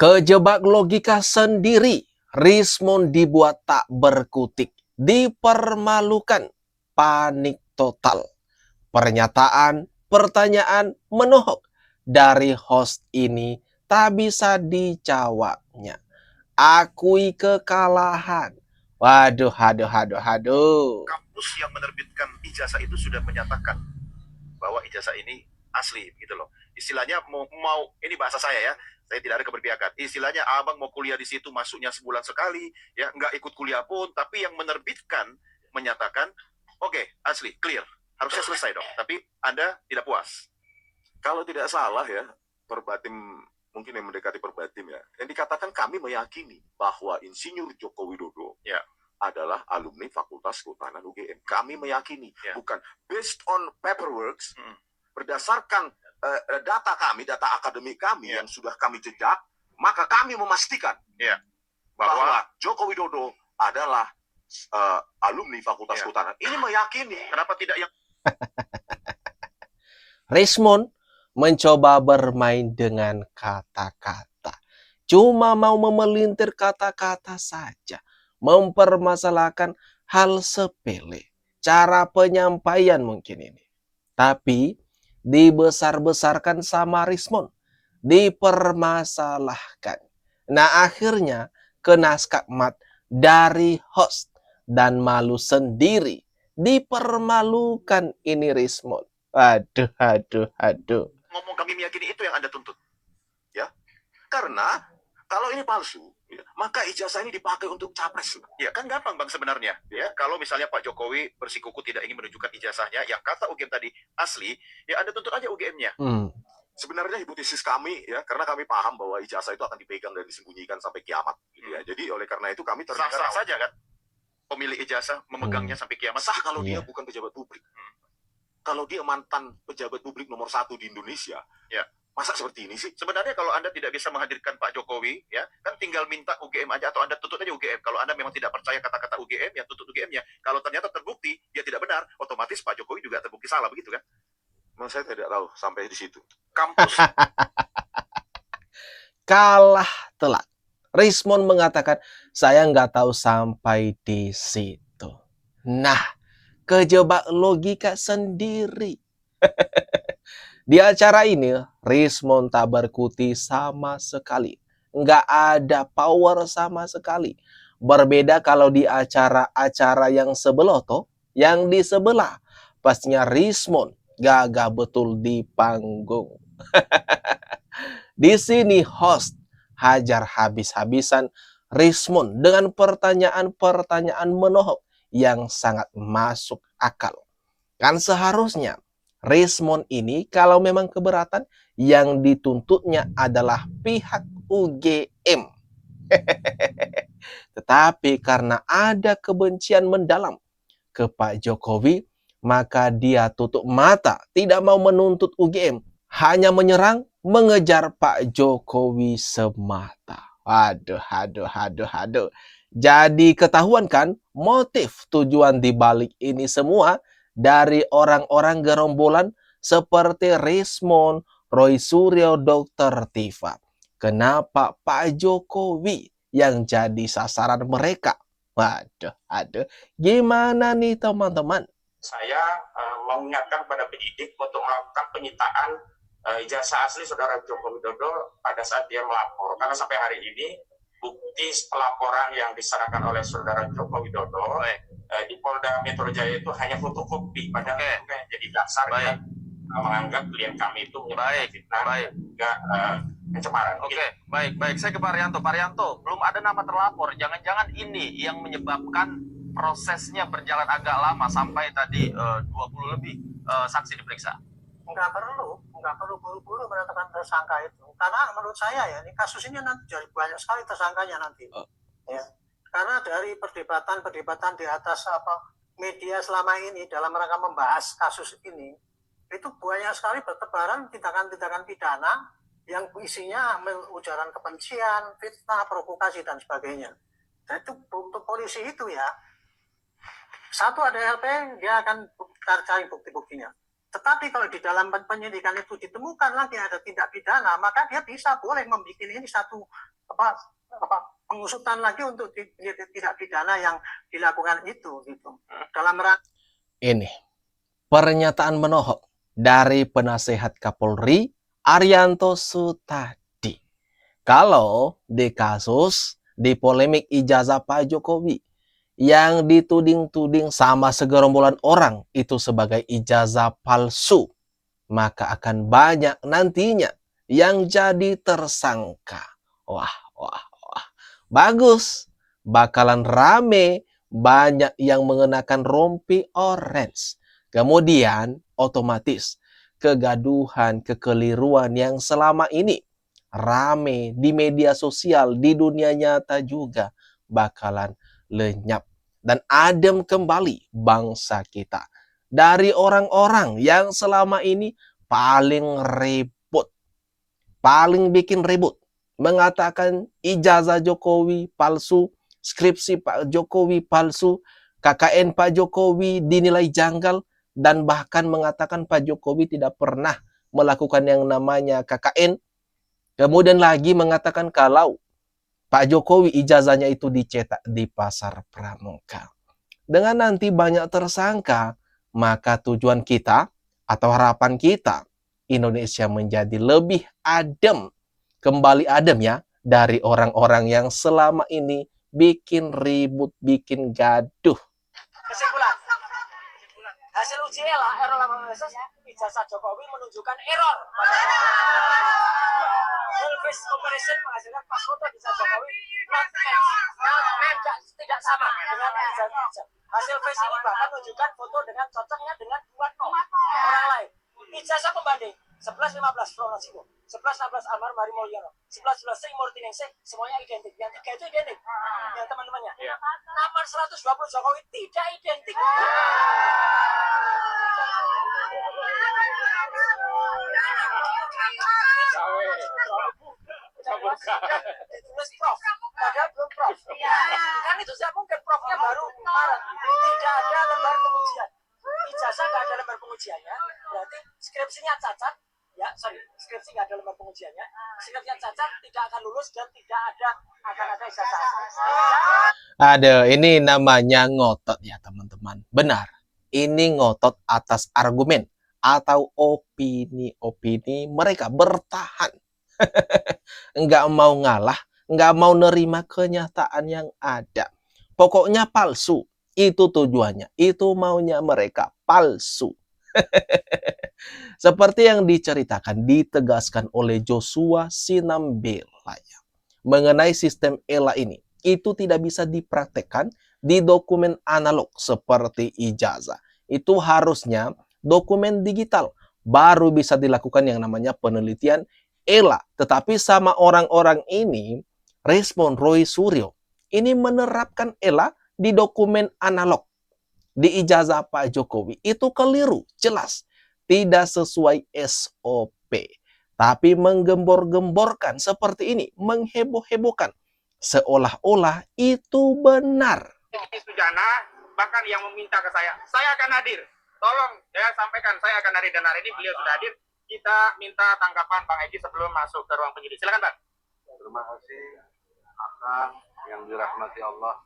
Kejebak logika sendiri, Rismond dibuat tak berkutik, dipermalukan, panik total. Pernyataan, pertanyaan menohok dari host ini tak bisa dijawabnya. Akui kekalahan. Waduh, aduh. Kampus yang menerbitkan ijazah itu sudah menyatakan bahwa ijazah ini asli, gitu loh. Istilahnya mau ini bahasa saya ya, saya tidak ada keberpihakan. Istilahnya abang mau kuliah di situ masuknya sebulan sekali, ya nggak ikut kuliah pun, tapi yang menerbitkan menyatakan, oke, asli, clear, harusnya selesai dong. Tapi Anda tidak puas. Kalau tidak salah ya, Perbatim mungkin yang mendekati Perbatim ya, yang dikatakan kami meyakini bahwa Insinyur Joko Widodo Ya. adalah alumni Fakultas Kehutanan UGM. Kami meyakini, bukan based on paperworks, berdasarkan data kami, data akademik kami yang sudah kami jejak, maka kami memastikan bahwa Joko Widodo adalah alumni Fakultas Kehutanan. Ini meyakini. Kenapa tidak yang Rismond mencoba bermain dengan kata-kata. Cuma mau memelintir kata-kata saja. Mempermasalahkan hal sepele. Cara penyampaian mungkin ini. Tapi dibesar-besarkan sama Rismond. Dipermasalahkan. Nah akhirnya kena skakmat dari host. Dan malu sendiri. Dipermalukan ini Rismond. Aduh. ngomong kami meyakini itu yang Anda tuntut? Ya, karena kalau ini palsu, maka ijazah ini dipakai untuk capres. Ya kan gampang bang sebenarnya. Ya kalau misalnya Pak Jokowi bersikuku tidak ingin menunjukkan ijazahnya, yang kata UGM tadi asli, ya Anda tuntut aja UGM-nya. Sebenarnya hipotesis kami ya, karena kami paham bahwa ijazah itu akan dipegang dan disembunyikan sampai kiamat. Gitu ya. Jadi oleh karena itu kami sah-sah saja kan pemilik ijazah memegangnya sampai kiamat. Sah kalau dia bukan pejabat publik. Kalau dia mantan pejabat publik nomor 1 di Indonesia, ya masa seperti ini sih? Sebenarnya kalau Anda tidak bisa menghadirkan Pak Jokowi, ya kan tinggal minta UGM aja atau Anda tuntut aja UGM. Kalau Anda memang tidak percaya kata-kata UGM, ya tuntut UGM-nya. Kalau ternyata terbukti dia tidak benar, otomatis Pak Jokowi juga terbukti salah, begitu kan? Saya tidak tahu sampai di situ. Kampus kalah telak. Rismond mengatakan, saya nggak tahu sampai di situ. Nah, kejebak logika sendiri. Di acara ini, Rismond tak berkuti sama sekali. Nggak ada power sama sekali. Berbeda kalau di acara-acara yang sebelah toh, yang di sebelah. Pastinya Rismond gagah betul di panggung. Di sini host hajar habis-habisan Rismond dengan pertanyaan-pertanyaan menohok yang sangat masuk akal. Kan seharusnya Rismond ini kalau memang keberatan yang dituntutnya adalah pihak UGM. Tetapi karena ada kebencian mendalam ke Pak Jokowi, maka dia tutup mata, tidak mau menuntut UGM, hanya menyerang, mengejar Pak Jokowi semata. Aduh. Jadi ketahuan kan motif tujuan dibalik ini semua dari orang-orang gerombolan seperti Rismond, Roy Suryo, Dr. Tifa. Kenapa Pak Jokowi yang jadi sasaran mereka? Waduh. Gimana nih teman-teman? Saya mengingatkan kepada penyidik untuk melakukan penyitaan ijazah asli saudara Joko Widodo pada saat dia melapor. Karena sampai hari ini bukti pelaporan yang diserahkan oleh saudara Joko Widodo di Polda Metro Jaya itu hanya fotokopi, padahal itu kan jadi dasar yang menganggap klien kami itu menyebabkan fitnah dan pencemaran. Baik. Saya ke Pak Rianto. Pak Rianto, belum ada nama terlapor. Jangan-jangan ini yang menyebabkan prosesnya berjalan agak lama sampai tadi 20 lebih saksi diperiksa. Nggak perlu buru-buru menetapkan tersangka itu. Karena menurut saya ya, ini kasus ini nanti jadi banyak sekali tersangkanya nanti. Ya. Karena dari perdebatan di atas media selama ini dalam rangka membahas kasus ini, itu banyak sekali bertebaran tindakan-tindakan pidana yang isinya ujaran kebencian, fitnah, provokasi, dan sebagainya. Dan itu untuk polisi itu ya, satu ada LP, dia akan cari bukti-buktinya. Tetapi kalau di dalam penyidikan itu ditemukan lagi ada tindak pidana, maka dia bisa boleh membuat ini satu pengusutan lagi untuk tindak pidana yang dilakukan itu gitu. Dalam Ini pernyataan menohok dari penasehat Kapolri Arianto Sutadi. Kalau di kasus di polemik ijazah Pak Jokowi yang dituding-tuding sama segerombolan orang itu sebagai ijazah palsu, maka akan banyak nantinya yang jadi tersangka. Wah, wah, wah. Bagus. Bakalan rame, banyak yang mengenakan rompi orange. Kemudian otomatis kegaduhan, kekeliruan yang selama ini rame di media sosial, di dunia nyata juga bakalan lenyap dan adem kembali bangsa kita dari orang-orang yang selama ini paling ribut, paling bikin ribut, mengatakan ijazah Jokowi palsu, skripsi Pak Jokowi palsu, KKN Pak Jokowi dinilai janggal, dan bahkan mengatakan Pak Jokowi tidak pernah melakukan yang namanya KKN. Kemudian lagi mengatakan kalau Pak Jokowi ijazahnya itu dicetak di pasar pramuka. Dengan nanti banyak tersangka, maka tujuan kita atau harapan kita Indonesia menjadi lebih adem, kembali adem ya, dari orang-orang yang selama ini bikin ribut, bikin gaduh. Kesimpulan. Hasil uji ELA error 18 ijazah Jokowi menunjukkan error. Full face comparison menghasilkan pas foto ijazah Jokowi tidak sama dengan ijazah. Hasil face ini bahkan menunjukkan foto dengan cocoknya dengan dua orang lain. Ijazah pembanding 11-15 Pronosiko, 11-16 Amar Mari Mulyono, 11-12 Sri Murtiningsih, semuanya identik. Yang tiga itu identik. Yang teman-temannya. Nomor 120 Jokowi tidak identik. Tulis prof, padahal belum prof. Kan itu tidak mungkin, profnya baru Maret. Tidak ada lembar pengujian. Ijazah nggak ada lembar pengujiannya, berarti skripsinya cacat. Ya, skripsi nggak ada lembar pengujiannya. Skripsinya cacat, tidak akan lulus dan tidak akan ada ijazah. Ada, ini namanya ngotot ya teman-teman. Benar, ini ngotot atas argumen atau opini-opini mereka, bertahan. Nggak mau ngalah, nggak mau nerima kenyataan yang ada. Pokoknya palsu, itu tujuannya, itu maunya mereka, palsu. Seperti yang diceritakan, ditegaskan oleh Joshua Sinambelaya mengenai sistem ELA ini, itu tidak bisa dipraktekkan di dokumen analog seperti ijazah. Itu harusnya dokumen digital, baru bisa dilakukan yang namanya penelitian ELA. Tetapi sama orang-orang ini, respon Roy Suryo, ini menerapkan ELA di dokumen analog, di ijazah Pak Jokowi. Itu keliru, jelas. Tidak sesuai SOP. Tapi menggembor-gemborkan seperti ini, mengheboh-hebohkan. Seolah-olah itu benar. Sujana, bahkan yang meminta ke saya akan hadir. Tolong ya sampaikan, saya akan hadir, dan hari ini beliau sudah hadir. Kita minta tanggapan Bang Egy sebelum masuk ke ruang penyidik. Silakan, Bang. Terima kasih akan yang dirahmati Allah.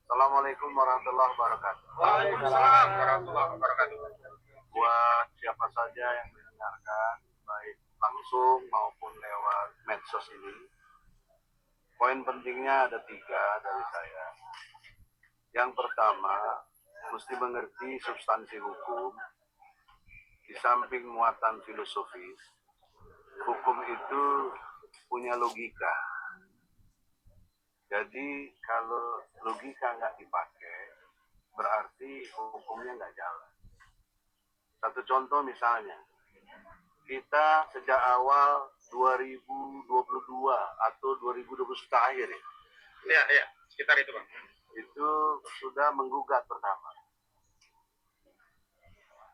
Assalamualaikum warahmatullahi wabarakatuh. Waalaikumsalam warahmatullahi wabarakatuh. Buat siapa saja yang mendengarkan, baik langsung maupun lewat medsos ini, poin pentingnya ada 3 dari saya. Yang pertama, mesti mengerti substansi hukum. Di samping muatan filosofis, hukum itu punya logika. Jadi kalau logika nggak dipakai, berarti hukumnya nggak jalan. Satu contoh misalnya, kita sejak awal 2022 atau 2021 akhir ya. Iya, sekitar itu, Bang. Itu sudah menggugat pertama.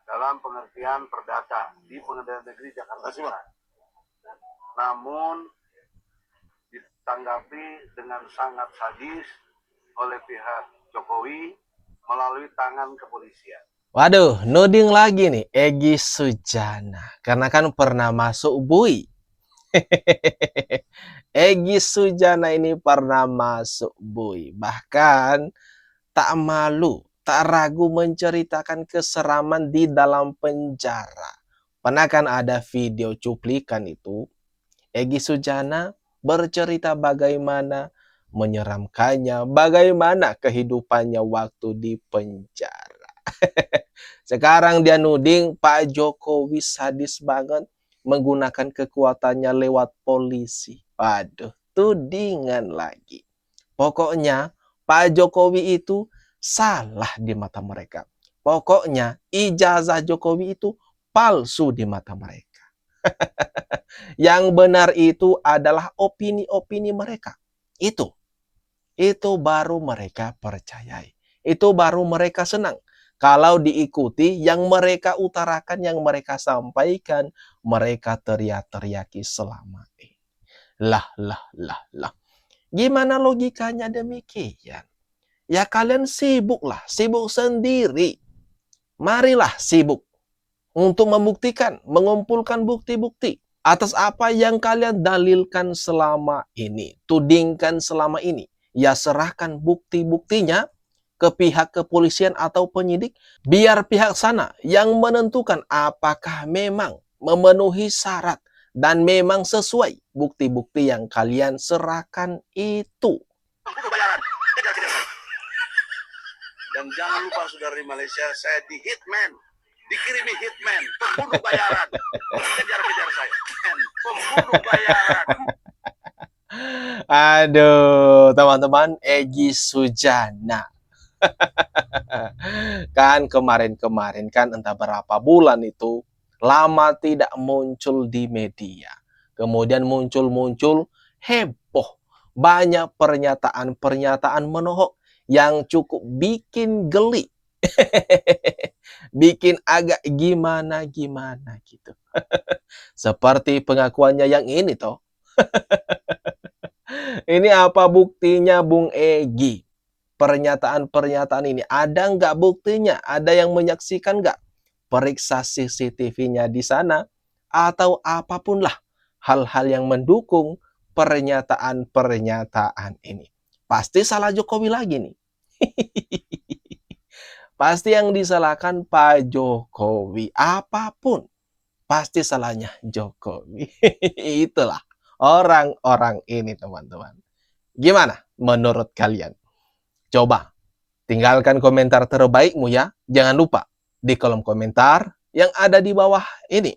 Dalam pengertian perdata di Pengadilan Negeri Jakarta Selatan. Namun ditanggapi dengan sangat sadis oleh pihak Jokowi melalui tangan kepolisian. Waduh, nuding lagi nih Egy Sujana. Karena kan pernah masuk BUI. Egy Sujana ini pernah masuk BUI. Bahkan tak malu, tak ragu menceritakan keseraman di dalam penjara. Pernah kan ada video cuplikan itu. Egy Sujana bercerita bagaimana menyeramkannya, bagaimana kehidupannya waktu di penjara. Sekarang dia nuding Pak Jokowi sadis banget menggunakan kekuatannya lewat polisi. Waduh, tudingan lagi. Pokoknya Pak Jokowi itu salah di mata mereka. Pokoknya ijazah Jokowi itu palsu di mata mereka. Yang benar itu adalah opini-opini mereka. Itu baru mereka percayai. Itu baru mereka senang. Kalau diikuti yang mereka utarakan, yang mereka sampaikan, mereka teriak-teriaki selama ini. Lah. Gimana logikanya demikian? Ya kalian sibuklah, sibuk sendiri. Marilah sibuk untuk membuktikan, mengumpulkan bukti-bukti atas apa yang kalian dalilkan selama ini, tudingkan selama ini. Ya serahkan bukti-buktinya ke pihak kepolisian atau penyidik, biar pihak sana yang menentukan apakah memang memenuhi syarat dan memang sesuai bukti-bukti yang kalian serahkan itu. Dan jangan lupa saudara di Malaysia, saya di hitman, dikirimi hitman, pembunuh bayaran, kejar-kejar saya, pembunuh bayaran. Aduh, teman-teman, Egy Sujana. Kan kemarin-kemarin kan entah berapa bulan itu lama tidak muncul di media. Kemudian muncul heboh. Banyak pernyataan-pernyataan menohok yang cukup bikin geli. Bikin agak gimana-gimana gitu. Seperti pengakuannya yang ini toh. Ini apa buktinya Bung Egy? Pernyataan-pernyataan ini ada nggak buktinya? Ada yang menyaksikan nggak? Periksa CCTV-nya di sana atau apapun lah hal-hal yang mendukung pernyataan-pernyataan ini. Pasti salah Jokowi lagi nih. Pasti yang disalahkan Pak Jokowi. Apapun pasti salahnya Jokowi. Itulah orang-orang ini teman-teman. Gimana menurut kalian? Coba tinggalkan komentar terbaikmu ya. Jangan lupa di kolom komentar yang ada di bawah ini.